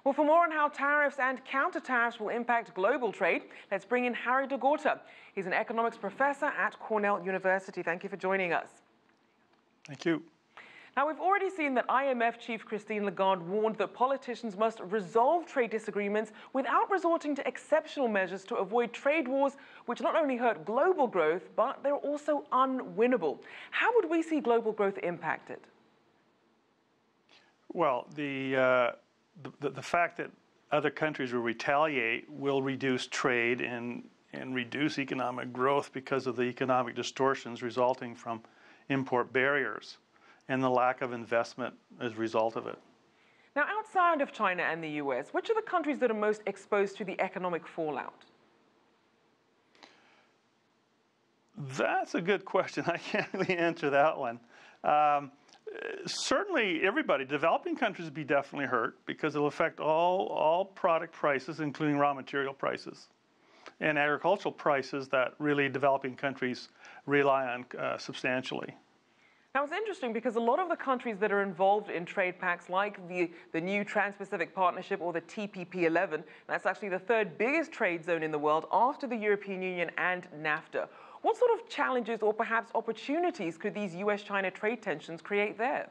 Well, for more on how tariffs and counter-tariffs will impact global trade, let's bring in Harry de Gorter. He's an economics professor at Cornell University. Thank you for joining us. Thank you. Now, we've already seen that IMF Chief Christine Lagarde warned that politicians must resolve trade disagreements without resorting to exceptional measures to avoid trade wars, which not only hurt global growth, but they're also unwinnable. How would we see global growth impacted? Well, the fact that other countries will retaliate will reduce trade and reduce economic growth because of the economic distortions resulting from import barriers and the lack of investment as a result of it. Now, outside of China and the US, which are the countries that are most exposed to the economic fallout? That's a good question. I can't really answer that one. Certainly, everybody, developing countries will be definitely hurt because it'll affect all product prices, including raw material prices and agricultural prices that really developing countries rely on substantially. Now, it's interesting because a lot of the countries that are involved in trade pacts like the new Trans-Pacific Partnership or the TPP-11, that's actually the third biggest trade zone in the world after the European Union and NAFTA. What sort of challenges or perhaps opportunities could these US-China trade tensions create there?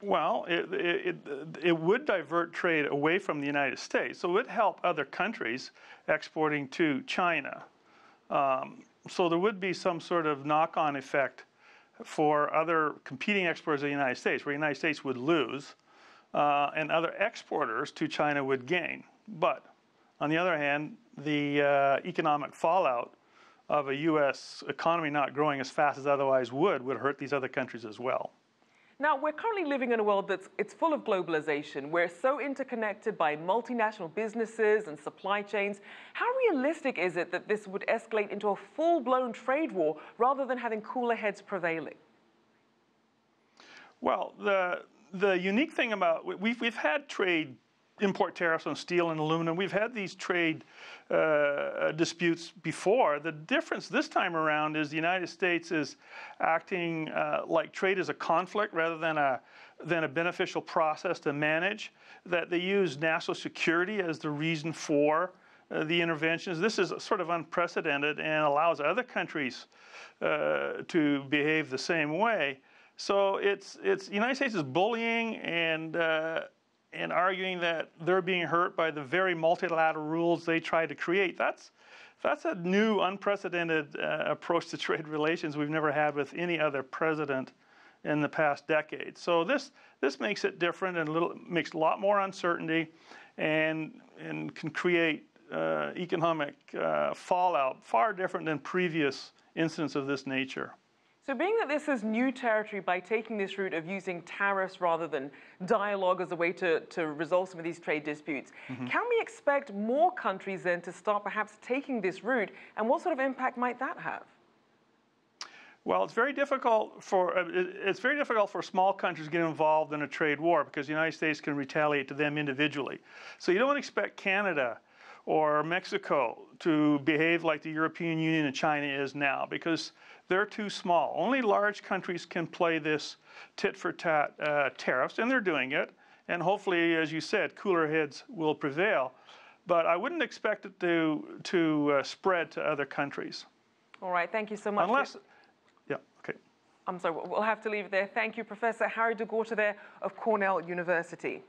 Well, it would divert trade away from the United States, so it would help other countries exporting to China. So there would be some sort of knock-on effect for other competing exporters of the United States, where the United States would lose, and other exporters to China would gain. But on the other hand, the economic fallout of a U.S. economy not growing as fast as otherwise would hurt these other countries as well. Now, we're currently living in a world it's full of globalization. We're so interconnected by multinational businesses and supply chains. How realistic is it that this would escalate into a full-blown trade war rather than having cooler heads prevailing? Well, the unique thing about, we've had trade import tariffs on steel and aluminum. We've had these trade disputes before. The difference this time around is the United States is acting like trade is a conflict rather than a beneficial process to manage, that they use national security as the reason for the interventions. This is sort of unprecedented and allows other countries to behave the same way. So the United States is bullying and arguing that they're being hurt by the very multilateral rules they try to create. That's a new, unprecedented approach to trade relations we've never had with any other president in the past decade. So this makes it different and makes a lot more uncertainty and can create economic fallout far different than previous incidents of this nature. So being that this is new territory, by taking this route of using tariffs rather than dialogue as a way to resolve some of these trade disputes, can we expect more countries then to start perhaps taking this route, and what sort of impact might that have? Well, it's very difficult for small countries to get involved in a trade war because the United States can retaliate to them individually. So you don't expect Canada or Mexico to behave like the European Union and China is now because they're too small. Only large countries can play this tit-for-tat tariffs, and they're doing it. And hopefully, as you said, cooler heads will prevail. But I wouldn't expect it to spread to other countries. All right, thank you so much. Okay. I'm sorry, we'll have to leave it there. Thank you, Professor Harry de Gorter there of Cornell University.